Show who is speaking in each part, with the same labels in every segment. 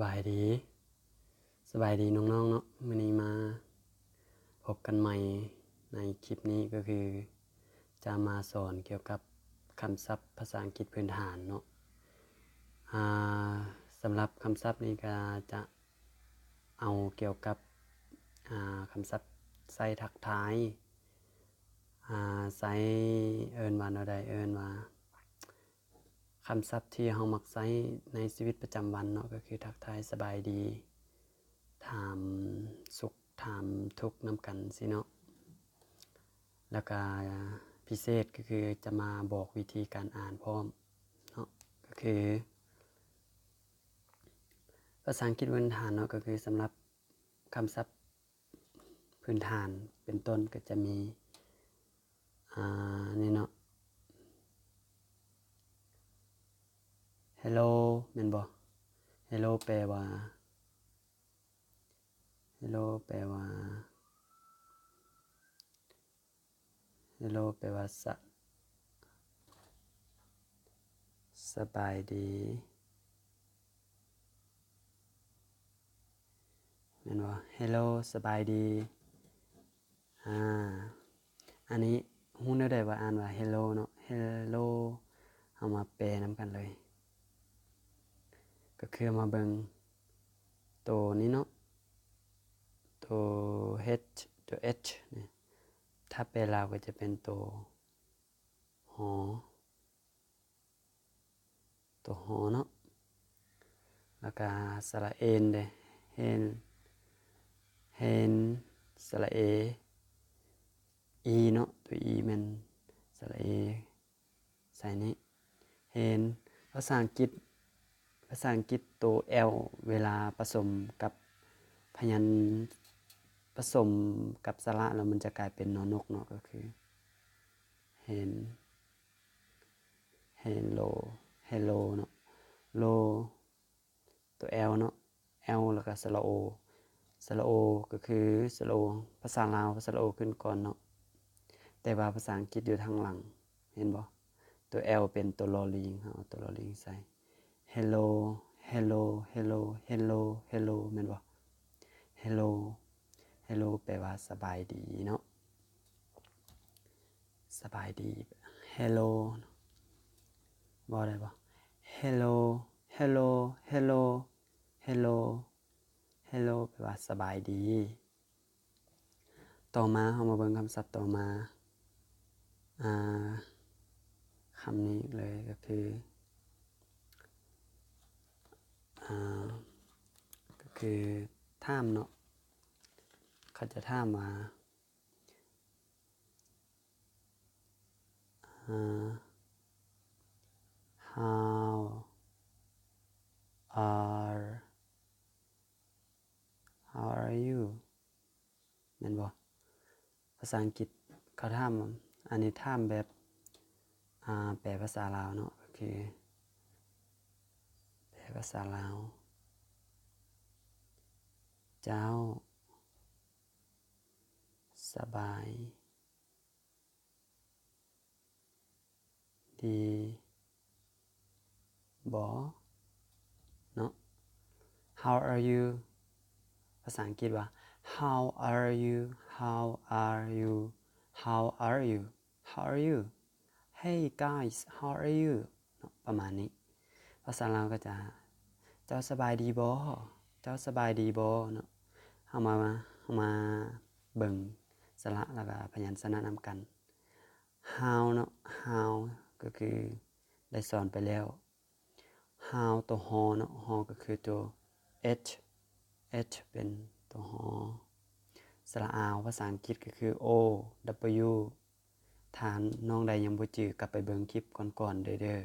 Speaker 1: บายดีสบายดีน้องๆเนาะวันนี้มาพบกันใหม่ในคลิปนี้ก็คือจะมาสอนเกี่ยวกับคำศัพท์ภาษาอังกฤษพื้นฐานเนาะสำหรับคำศัพท์นี้ก็จะเอาเกี่ยวกับคำศัพท์ใส่ทักทายใส่เอิ้นว่าใดเอิ้นว่าคำศัพท์ที่เรามักใช้ในชีวิตประจำวันเนาะก็คือทักทายสบายดีถามสุขถามทุกข์นำกันสิเนาะแล้วก็พิเศษก็คือจะมาบอกวิธีการอ่านพร้อมเนาะก็คือภาษาอังกฤษพื้นฐานเนาะก็คือสำหรับคำศัพท์พื้นฐานเป็นต้นก็จะมีนี่เนาะ hello แม่นบ่ hello แปลว่า hello แปลว่า hello แปลว่าสบายดีแม่นบ่ hello สบายดีอันนี้ฮู้แนวใดว่าอ่านว่า hello เนาะ hello เอามาแปลนำกันเลยก็คือมาเบิ่งตัวนี้เนาะตัว h ตัว h นี่ถ้าแปลลาวก็จะเป็นตัวหอเนาะแล้วก็สระเอนเด้เฮนสระเออีเนาะตัวอีแม่นสระเอใส่นี้เฮนภาษาอังกฤษตัว L เวลาผสมกับพยัญชนะผสมกับสระแล้วมันจะกลายเป็นนอนกเนาะก็คือเฮนโลเฮโลเนาะโลตัว L เนาะ L แล้วก็สระโอก็คือสระโอภาษาลาวสระโอขึ้นก่อนเนาะแต่ว่าภาษาอังกฤษอยู่ทางหลังเห็นบ่ตัว L เป็นตัวลอลิงเอาตัวลอลิงใส่ hello hello hello hello hello แม่นบ่ hello hello แปลว่าสบายดีเนาะสบายดี hello บ่ได้บ่ hello hello hello hello hello แปลว่าสบายดีต่อมาเรามาเบิ่งคำศัพท์ต่อมาคำนี้เลยก็คือถามเนาะเขาจะถามว่าhow are you แม่นบ่ภาษาอังกฤษเขาถามอันนี้ถามแบบแปลภาษาลาวเนาะก็คือแปลภาษาลาวเจ้าสบายดีบ่เนาะ how are you ภาษาอังกฤษว่า how are you how are you how are you how are you hey guys how are you เนาะประมาณนี้ภาษาลาวก็จะเจ้าสบายดีบ่เจ้าสบายดีบ่เนาะเฮามาเบิ่งสระแล้วก็พยัญชนะนำกัน how เนาะ how ก็คือได้สอนไปแล้ว how ตัวฮอเนาะฮอก็คือตัว h เป็นตัวฮอสระอาวภาษาอังกฤษก็คือ o w ฐานน้องใดยังบ่จื้อกลับไปเบิ่งคลิปก่อนๆเด้อ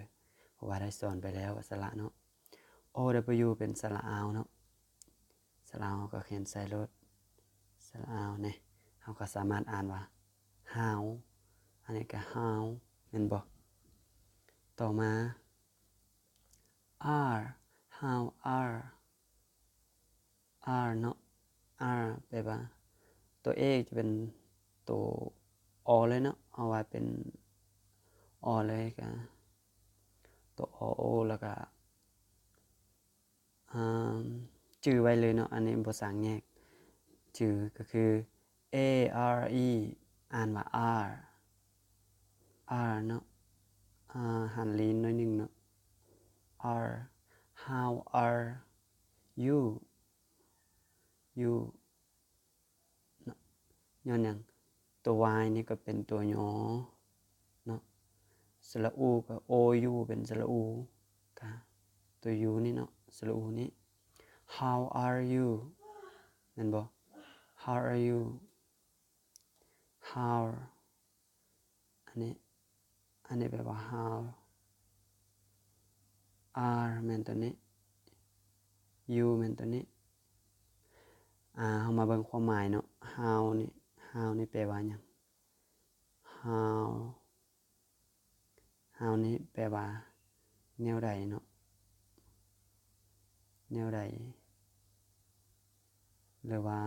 Speaker 1: เพราะว่าได้สอนไปแล้วสระเนาะ o w เป็นสระอาวเนาะสระอาวก็เขียนใส่รถสระอาวเนี่ยเฮาก็สามารถอ่านว่า how อันนี้ก็ how แม่นบ่ต่อมา are how areเนาะ are แปลว่าตัว a จะเป็นตัว o เลยเนาะเอาไว้เป็น o เลยก็ตัว o แล้วก็ จื่อไว้เลยเนาะอันนี้บ่สร้างแยกจื่อก็คือ A R E อ่านว่า R R เนาะหันลิ้นหน่อยนึงเนาะ R How are you you เนาะย้อนหยังตัว Y นี่ก็เป็นตัวยอเนาะสระอูก็ OU เป็นสระอูค่ะตัว U นี่เนาะสระอูนี่ How are you แม่นบ่ How are you How อันนี้แปลว่า How are แม่นตัวนี้ You แม่นตัวนี้เฮามาเบิ่งความหมายเนาะ How นี่แปลว่าหยัง How นี่แปลว่าแนวใดเนาะแนวใดหรือว่า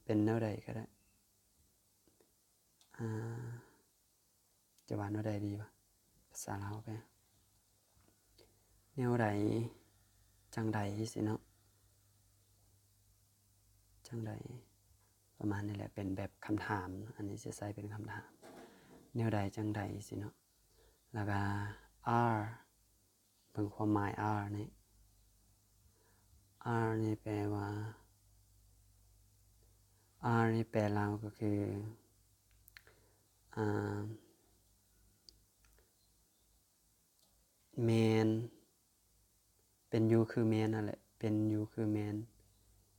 Speaker 1: เป็นแนวใดก็ได้จะว่าแนวใดดีวะภาษาลาวไปแนวใดจังใดสิเนาะจังใดประมาณนี้แหละเป็นแบบคำถามอันนี้จะใส่เป็นคำถามแนวใดจังใดสิเนาะแล้วก็ are เบิ่งความหมาย are นี่ R นี่แปลว่า R นี่แปลลาวก็คือแมนเป็น you คือแมนนั่นแหละเป็น you คือแมน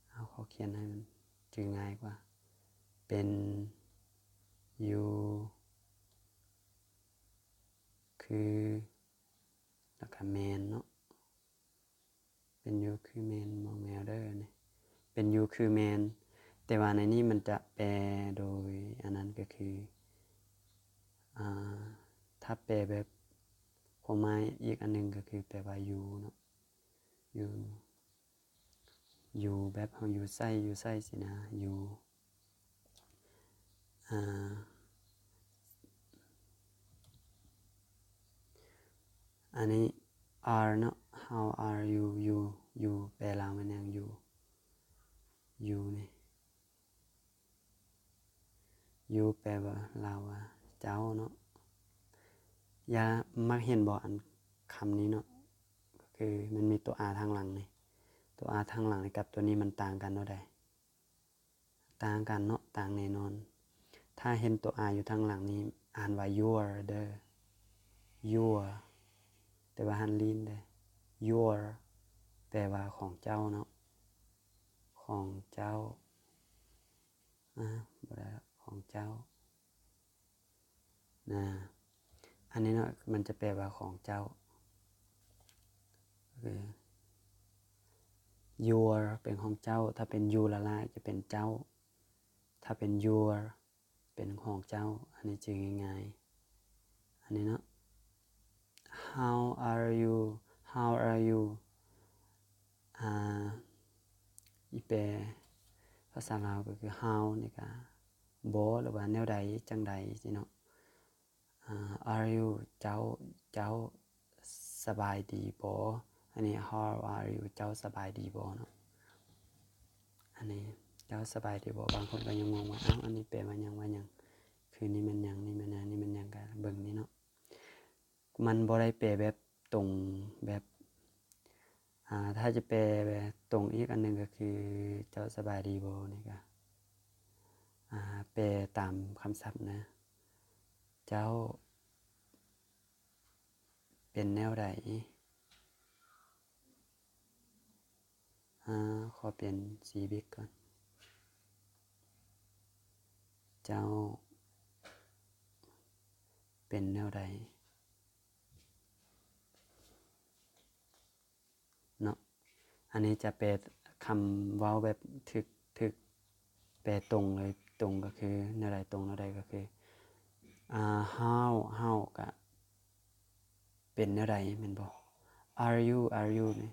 Speaker 1: เอาเขาเขียนให้มันจื่อง่ายกว่าเป็น you คือแล้วก็แมนเนาะเป็น you คือแมนมองแมวเด้อนี่เป็น you คือแมนแต่ว่าในนี้มันจะแปลโดยอันนั้นก็คือถ้าแปลแบบความหมายอีกอันหนึ่งก็คือแปลว่า you เนาะ you แบบเฮาอยู่ใส่สินะ you อันนี้ are เนาะ how are you you แปลลาวมันยัง you นี่ you แปลว่าลาวว่าเจ้าเนาะอย่ามักเห็นบ่อันคำนี้เนาะก็คือมันมีตัว r ทางหลังนี่ตัว r ทางหลังกับตัวนี้มันต่างกันเนาะได้ต่างกันเนาะต่างแน่นอนถ้าเห็นตัว r อยู่ทางหลังนี้อ่านว่า your เด้อ your แต่ว่าหันลิ้นเด้ your แปลว่าของเจ้าเนาะของเจ้าบ่ได้ของเจ้าอันนี้เนาะมันจะแปลว่าของเจ้าคือ your เป็นของเจ้าถ้าเป็น you ละลายจะเป็นเจ้าถ้าเป็น your เป็นของเจ้าอันนี้จื่อง่ายๆอันนี้เนาะ how are you อีแปลภาษาลาวก็คือ how นี่ก็บ่หรือว่าแนวใดจังใดสิเนาะare you เจ้าสบายดีบ่อันนี้ how are you เจ้าสบายดีบ่เนาะอันนี้เจ้าสบายดีบ่บางคนก็ยังงงว่าอันนี้แปลว่าหยังคือนี่มันหยังนี่มันหยังก็เบิ่งนี่เนาะมันบ่ได้แปลแบบตรงแบบถ้าจะแปลแบบตรงอีกอันนึงก็คือเจ้าสบายดีบ่นี่ก็แปลตามคำศัพท์นะเจ้าเป็นแนวใดขอเปลี่ยนสีบิ๊กก่อนเจ้าเป็นแนวใดเนาะอันนี้จะแปลคำเว้าแบบถึกแปลตรงเลยตรงก็คือแนวใดตรงแนวใดก็คือhow ก็เป็นแนวใดแม่นบ่ are you นี่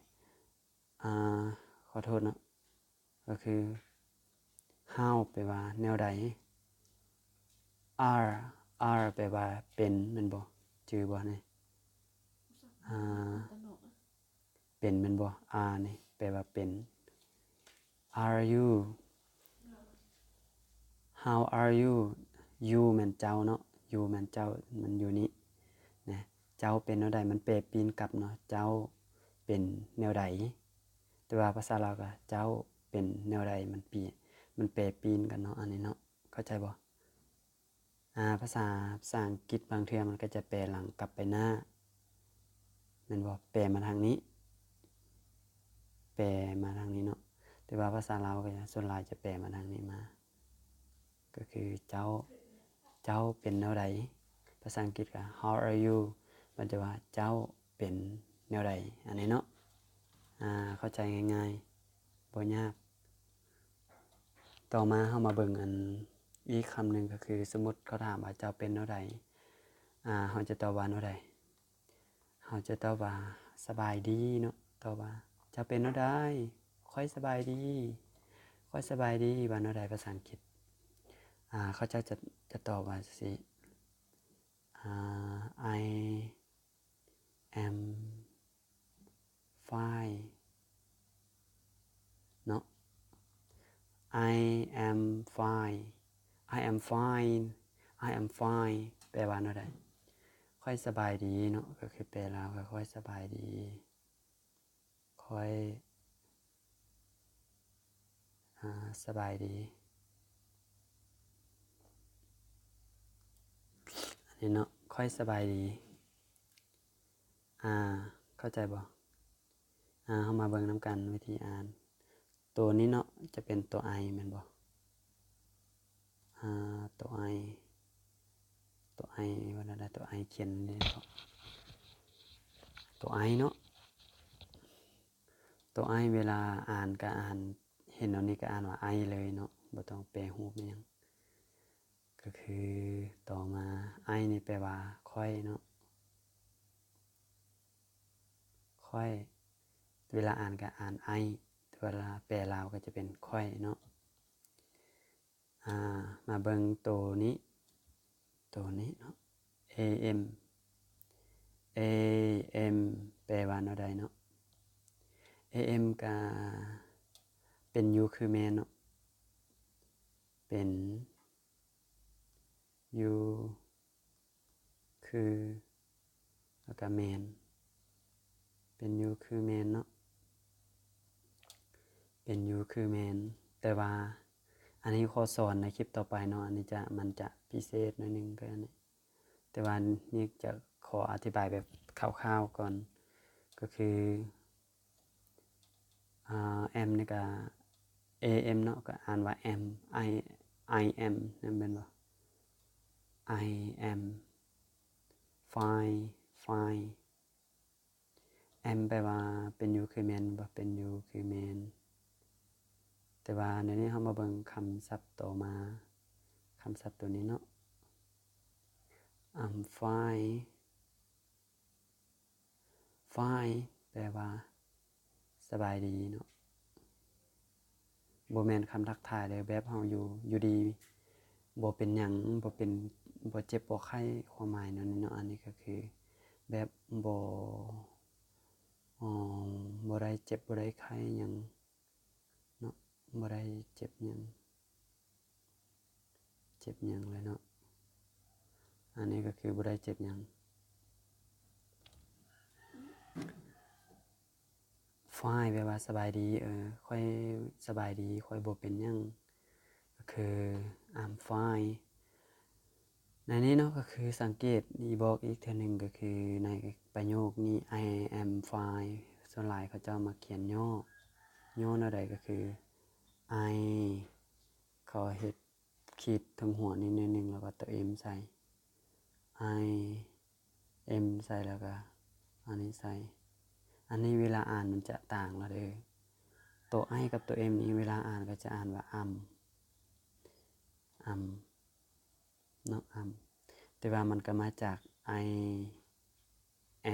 Speaker 1: ขอโทษเนาะก็คือ how แปลว่าแนวใด are แปลว่าเป็นแม่นบ่จื่อบ่นี่ เป็นแม่นบ่ are นี่แปลว่าเป็น are you how are you you แม่นเจ้าเนาะ you แม่นเจ้ามันอยู่นี้นะเจ้าเป็นแนวใดมันแปลปีนกลับเนาะเจ้าเป็นแนวใดแต่ว่าภาษาลาวก็เจ้าเป็นแนวใดมันแปลปีนกันเนาะอันนี้เนาะเข้าใจบ่ภาษาอังกฤษบางเทื่อมันก็จะแปลหลังกลับไปหน้าแม่นบ่แปลมาทางนี้แปลมาทางนี้เนาะแต่ว่าภาษาลาวก็ส่วนหลายจะแปลมาทางนี้มาก็คือเจ้าเป็นแนวใดภาษาอังกฤษก็ how are you มันจะว่าเจ้าเป็นแนวใดอันนี้เนาะเข้าใจง่ายๆบ่ยากต่อมาเฮามาเบิ่งอันอีกคำหนึ่งก็คือสมมุติเขาถามว่าเจ้าเป็นแนวใดเฮาจะตอบว่าแนวใดเฮาจะตอบว่าสบายดีเนาะตอบว่าเจ้าเป็นแนวใดค่อยสบายดีว่าแนวใดภาษาอังกฤษเขาจะตอบว่าสิ I am fine เนาะ I am fine แปลว่าแนวใดค่อยสบายดีเนาะก็คือแปลลาวก็ค่อยสบายดีค่อยสบายดีอันนี้เนาะค่อยสบายดีเข้าใจบ่เฮามาเบิ่งนำกันวิธีอ่านตัวนี้เนาะจะเป็นตัว I แม่นบ่ตัว I ว่าได้ตัว I เขียนนี่ตัว I เนาะตัว I เวลาอ่านก็อ่านเห็นอันนี้ก็อ่านว่า I เลยเนาะบ่ต้องแปลรูปอิหยังก็คือต่อมา I นี่แปลว่าค่อยเนาะค่อยเวลาอ่านก็อ่าน I เวลาแปลลาวก็จะเป็นค่อยเนาะมาเบิ่งตัวนี้เนาะ am แปลว่าแนวใดเนาะ am ก็เป็นอยู่คือแม่นเนาะเป็นอยู่คือแล้วก็แม่นเป็นอยู่คือแม่นเนาะเป็นอยู่คือแม่นแต่ว่าอันนี้ขอสอนในคลิปต่อไปเนาะอันนี้มันจะพิเศษหน่อยนึงก็อันนี้แต่ว่านี่จะขออธิบายแบบคร่าวๆก่อนก็คือam นี่ก็ am เนาะก็อ่านว่า am I am นั่นเป็นบ่ I am fine am แปลว่าเป็นอยู่คือแม่นบ่เป็นอยู่คือแม่นแต่ว่าในนี้เฮามาเบิ่งคำศัพท์ต่อมาคำศัพท์ตัวนี้เนาะ I'm fine แปลว่าสบายดีเนาะบ่แม่นคำทักทายเลยแบบเฮาอยู่ดีบ่เป็นหยังบ่เจ็บบ่ไข้ความหมายนั้นเนาะอันนี้ก็คือแบบบ่ได้เจ็บบ่ได้ไข้หยังเนาะบ่ได้เจ็บหยังเลยเนาะอันนี้ก็คือบ่ได้เจ็บหยัง fine แปลว่าสบายดีค่อยสบายดีค่อยบ่เป็นหยังก็คือ I'm fine ในนี้เนาะก็คือสังเกตนี่บอกอีกเทื่อนึงก็คือในประโยคนี้ I am fine ส่วนหลายเขาเจ้ามาเขียนย่อแนวใดก็คือ I ขอเฮ็ดขีดทั้งหัวนิดนึงแล้วก็ตัว M ใส่ I M ใส่แล้วก็อันนี้ใส่อันนี้เวลาอ่านมันจะต่างแล้วเด้อตัว I กับตัว M นี้เวลาอ่านก็จะอ่านว่าเนาะแต่ว่ามันก็มาจาก I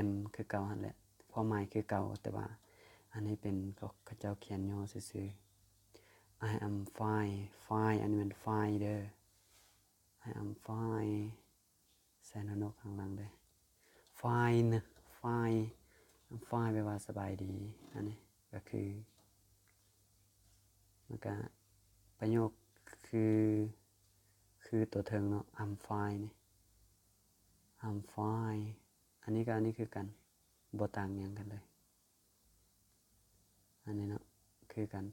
Speaker 1: am คือเก่าหั่นแหละความหมายคือเก่าแต่ว่าอันนี้เป็นเขาเจ้าเขียนย่อซื่อๆ I am fine อันนี้มัน fine เด้อ I am fine ใส่นกข้างหลังเด้อ fine I'm fine แปลว่าสบายดีอันนี้ก็คือมันก็ประโยคคือตัวเทิงเนาะ I'm fine นี่ I'm fine อันนี้คือกันบ่ต่างหยังกันเลยอันนี้เนาะคือกัน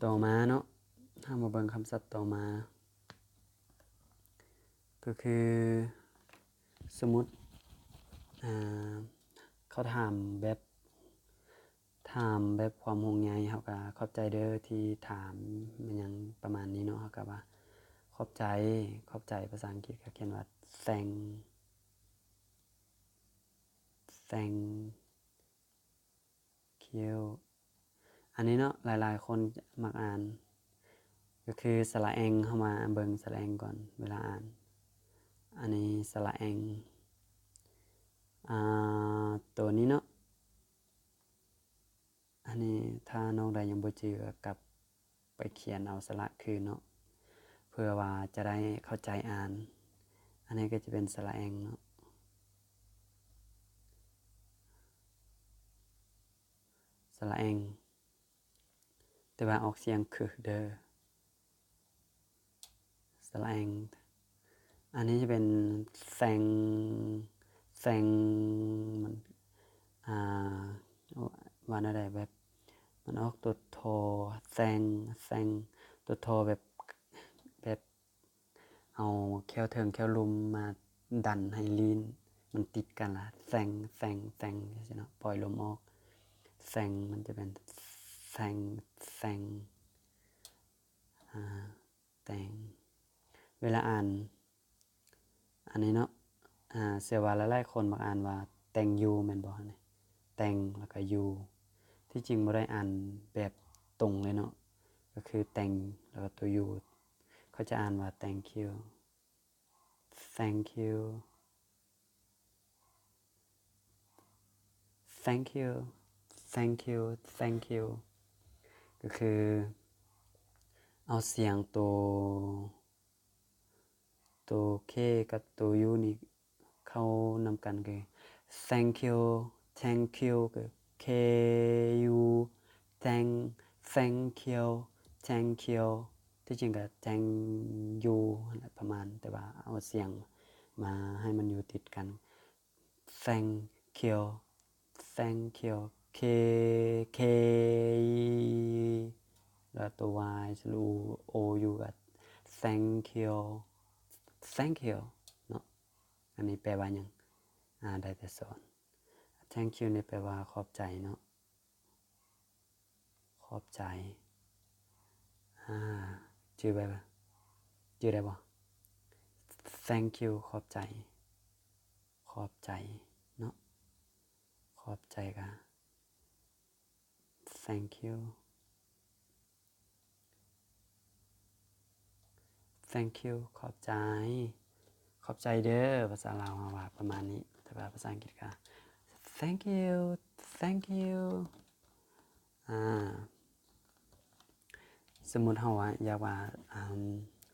Speaker 1: ต่อมาเนาะถ้ามาเบิ่งคำศัพท์ต่อมาก็คือสมมุติเขาถามแบบความห่วงใยเฮาก็ขอบใจเด้อที่ถามมันยังประมาณนี้เนาะเฮาก็ว่าขอบใจภาษาอังกฤษก็เขียนว่า thank you อันนี้เนาะหลายๆคนมักอ่านก็คือสระแองเข้ามาเบิ่งสระแองก่อนเวลาอ่านอันนี้สระแองตัวนี้เนาะอันนี้ถ้าน้องใดยังบ่จื้อก็กลับไปเขียนเอาสระคืนเนาะเพื่อว่าจะได้เข้าใจอ่านอันนี้ก็จะเป็นสระแองเนาะสระแองแต่ว่าออกเสียงคือเด้อสระแองอันนี้จะเป็นแซงมันว่าอะไรแบบมันออกตัวโทแซงตัวโทแบบเอาแค่วเทิงแค่วลุมมาดันให้ลิ้นมันติดกันล่ะแซงใช่เนาะปล่อยลมออกแซงมันจะเป็นแซงแต่งเวลาอ่านอันนี้เนาะเสียว่าหลายๆคนมักอ่านว่าแต่งยูแม่นบ่นี่แต่งแล้วก็ยูที่จริงบ่ได้อ่านแบบตรงเลยเนาะก็คือแต่งแล้วก็ตัวยูเขาจะอ่านว่า thank you thank you thank you thank you thank you ก็คือเอาเสียงตัวเคกับตัวยูนี่เข้านำกันคือ thank you คือ k u thank you ที่จริงก็ thank you ประมาณแต่ว่าเอาเสียงมาให้มันอยู่ติดกัน thank you kแล้วตัว y สลู o u กับ thank you เนาะอันนี้แปลว่าหยังได้แต่สอน thank you นี่แปลว่าขอบใจเนาะขอบใจชื่อได้บ่ thank you ขอบใจเนาะขอบใจก็ thank youขอบใจเด้อภาษาลาวว่าประมาณนี้แต่ว่าภาษาอังกฤษก็ thank you สมมุติเฮาว่าอยากว่า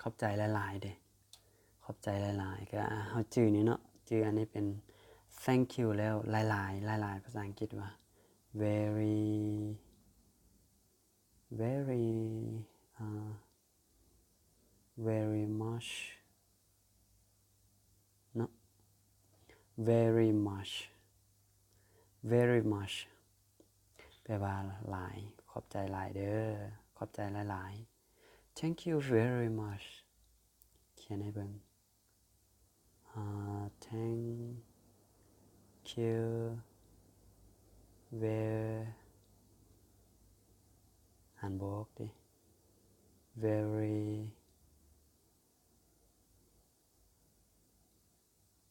Speaker 1: ขอบใจหลายๆเด้ขอบใจหลายๆก็เฮาจื้อนี่เนาะจื้ออันนี้เป็น thank you แล้วหลายภาษาอังกฤษว่า very much เนาะ very much แปลว่าหลายขอบใจหลายเด้อขอบใจหลายๆ thank you very much เขียนให้เบิ่งthank youอ่านบ่ออกดิ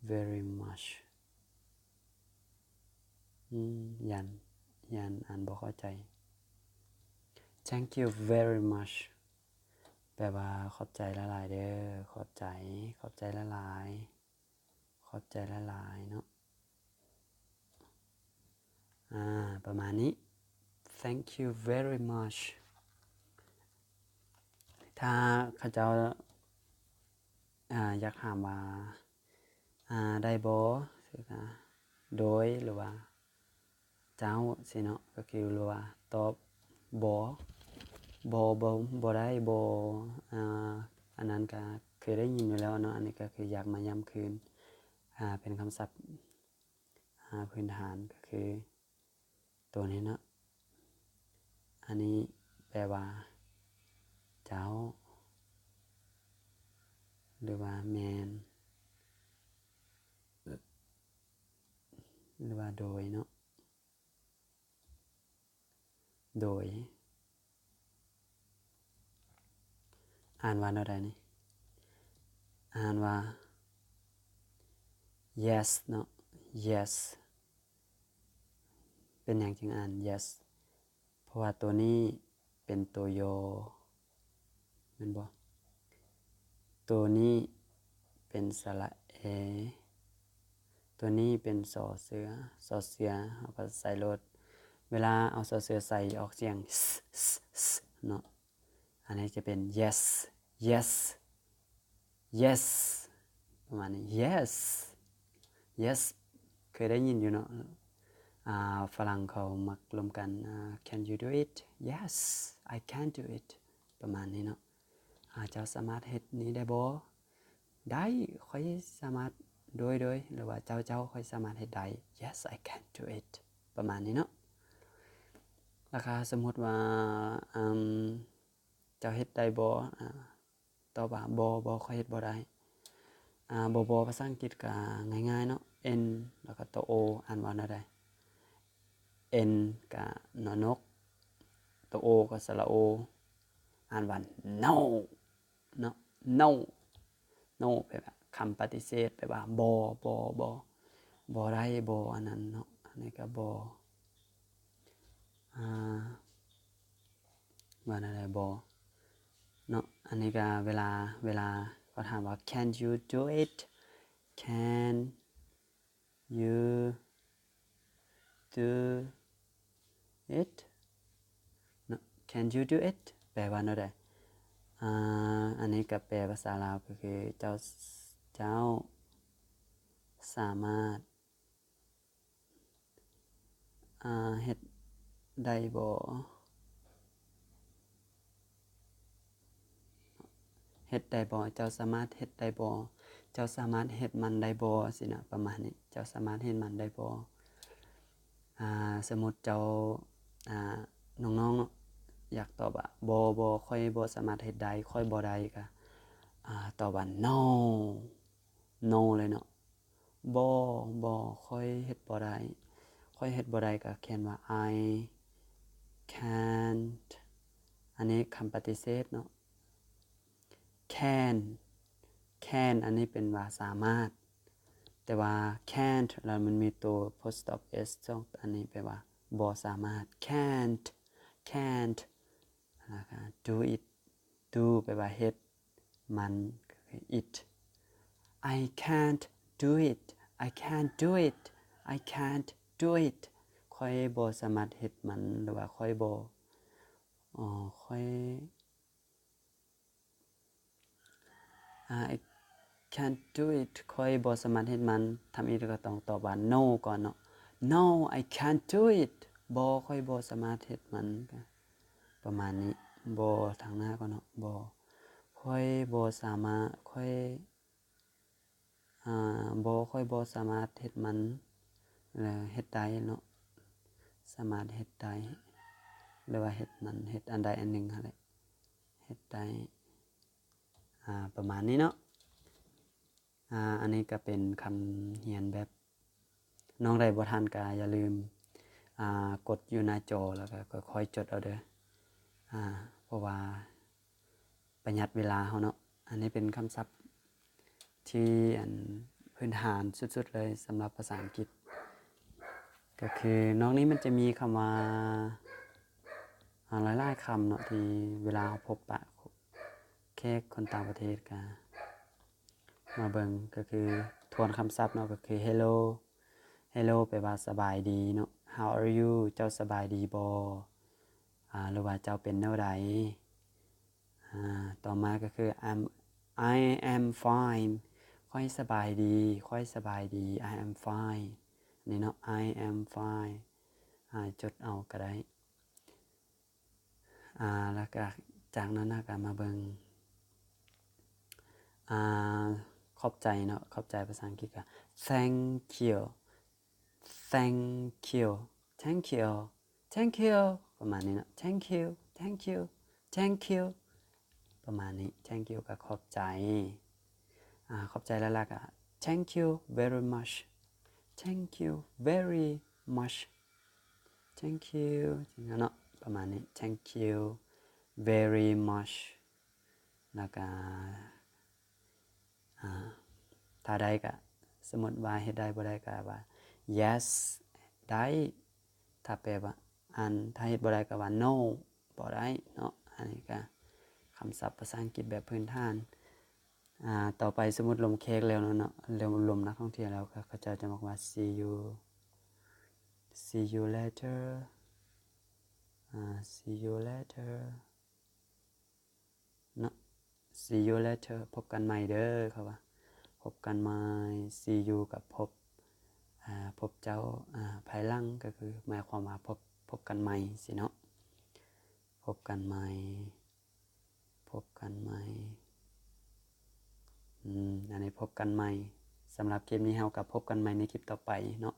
Speaker 1: very much ยันอ่านบ่เข้าใจ thank you very much แปลว่าขอบใจหลายๆเด้อขอบใจหลายๆขอบใจหลายๆเนาะประมาณนี้ thank you very much ถ้าเขาเจ้าอยากถามว่าได้บ่ โดยหรือว่าเจ้าสิเนาะก็คือหรือว่าตอบบ่ได้อันนั้นก็เคยได้ยินอยู่แล้วเนาะอันนี้ก็คืออยากมาย้ำคืนเป็นคำศัพท์พื้นฐานก็คือตัวนี้เนาะอันนี้แปลว่าเจ้าหรือว่าแมนหรือว่าโดยเนาะโดยอ่านว่าอะไรนี่อ่านว่า yes เนาะ yes เป็นอย่างจึงอ่าน yes เพราะว่าตัวนี้เป็นตัวโยแม่นบ่ตัวนี้เป็นสระเอตัวนี้เป็นสอเสือเอาก็ใส่รถเวลาเอาสอเสือใส่ออกเสียงเนาะอันนี้จะเป็น yes yes yes ประมาณนี้ yes yes เคยได้ยินอยู่เนาะฝรั่งเขามักรวมกันcan you do it yes I can do it ประมาณนี้เนาะเจ้าสามารถเฮ็ดนี้ได้บ่ได้ค่อยสามารถโดยหรือว่าเจ้าค่อยสามารถเฮ็ดได้ yes I can do it ประมาณนี้เนาะราคาสมมุติว่าเจ้าเฮ็ดได้บ่ตอบว่าบ่ค่อยเฮ็ดบ่ได้บ่ภาษาอังกฤษก็ง่ายๆเนาะ n แล้วก็ตัว o อ่านว่าแนวใด n ก็นอนกตัว o ก็สระโออ่านว่า no เนาะ no no แปลว่าคำปฏิเสธแปลว่าบ่ได้บ่อันนั้นเนาะอันนี้ก็บ่ว่าอะไรบ่เนาะอันนี้ก็เวลาก็ถามว่า can you do it can you do it เนาะ can you do it แปลว่าอะไรอันนี้ก็แปลภาษาลาวก็คือเจ้าสามารถเฮ็ดได้บ่เฮ็ดได้บ่เจ้าสามารถเฮ็ดได้บ่เจ้าสามารถเฮ็ดมันได้บ่สินะประมาณนี้เจ้าสามารถเฮ็ดมันได้บ่สมมุติเจ้าน้องๆอยากตอบว่าบ่ค่อยบ่สามารถเฮ็ดได้ค่อยบ่ได้ก็ตอบว่า no no เลยเนาะบ่ค่อยเฮ็ดบ่ได้ค่อยเฮ็ดบ่ได้ก็เขียนว่า I can't อันนี้คำปฏิเสธเนาะ can อันนี้เป็นว่าสามารถแต่ว่า can't แล้วมันมีตัว post stop s ช่องอันนี้แปลว่าบ่สามารถ can't do it do แปลว่าเฮ็ดมัน it I can't do it I can't do it I can't do it ค่อยบ่สามารถเฮ็ดมันหรือว่าค่อยบ่ค่อยI can't do it ค่อยบ่สามารถเฮ็ดมันทำอีกก็ต้องตอบว่า no ก่อนเนาะ no I can't do it บ่ค่อยบ่สามารถเฮ็ดมันประมาณนี้บ่ทางหน้าก่อนเนาะบ่ค่อยบ่สามารถค่อยบ่ค่อยบ่สามารถเฮ็ดมันเฮ็ดได้เนาะสามารถเฮ็ดได้หรือว่าเฮ็ดมันเฮ็ดอันใดอันหนึ่งนั่นแหละเฮ็ดได้ประมาณนี้เนาะอันนี้ก็เป็นคำเรียนแบบน้องใดบ่ทันก็อย่าลืมกดอยู่หน้าจอแล้วก็ค่อยจดเอาเด้อเพราะว่าประหยัดเวลาเฮาเนาะอันนี้เป็นคำศัพท์ที่พื้นฐานสุดๆเลยสำหรับภาษาอังกฤษก็คือนอกนี้มันจะมีคำว่าหลายๆคำเนาะที่เวลาเราพบปะแขกคนต่างประเทศกันมาเบิ่งก็คือทวนคำศัพท์เนาะก็คือ hello แปลว่าสบายดีเนาะ how are you เจ้าสบายดีบ่หรือว่าเจ้าเป็นแนวใดต่อมาก็คือ I am fine ค่อยสบายดี I am fine นี่เนาะ I am fine จดเอาก็ได้แล้วก็จากนั้นก็มาเบิ่งขอบใจเนาะขอบใจภาษาอังกฤษก็ thank you thank you thank you thank you ประมาณนี้เนาะ thank you thank you thank you ประมาณนี้ thank you ก็ขอบใจขอบใจแล้วล่ะก็ thank you very much thank you very much thank you เนาะประมาณนี้ thank you very much แล้วก็ถ้าได้ก็สมมติว่าเฮ็ดได้บ่ได้ก็ว่า yes ได้ถ้าแปลว่าถ้าเฮ็ดบ่ได้ก็ว่า no บ่ได้เนาะอันนี้ก็คำศัพท์ภาษาอังกฤษแบบพื้นฐานต่อไปสมมุติลมเค้กแล้วเนาะลมนักท่องเที่ยวแล้วก็เขาจะบอกว่า see you later see you later เนาะ see you later พบกันใหม่เด้อเขาว่าพบกันใหม่ see you กับพบเจ้าภายหลังก็คือหมายความว่าพบกันใหม่สิเนาะพบกันใหม่อันนี้พบกันใหม่สำหรับคลิปนี้เฮากับพบกันใหม่ในคลิปต่อไปเนาะ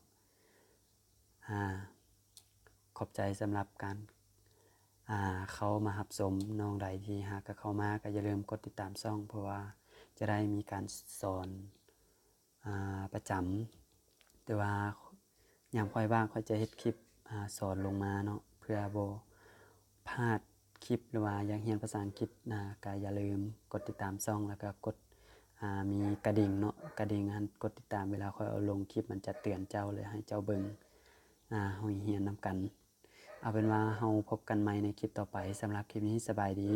Speaker 1: ขอบใจสำหรับการเข้ามารับชมน้องใดที่หากเข้ามาก็อย่าลืมกดติดตามช่องเพราะว่าจะได้มีการสอนประจำแต่ว่ายามค่อยว่างค่อยจะเฮ็ดคลิปสอนลงมาเนาะเพื่อบ่พลาดคลิปหรือว่าอยากเรียนภาษาอังกฤษก็อย่าลืมกดติดตามช่องแล้วก็กดมีกระดิ่งเนาะกระดิ่งหันกดติดตามเวลาค่อยเอาลงคลิปมันจะเตือนเจ้าเลยให้เจ้าเบิ่งเฮาเรียนนำกันเอาเป็นว่าเฮาพบกันใหม่ในคลิปต่อไปสำหรับคลิปนี้สบายดี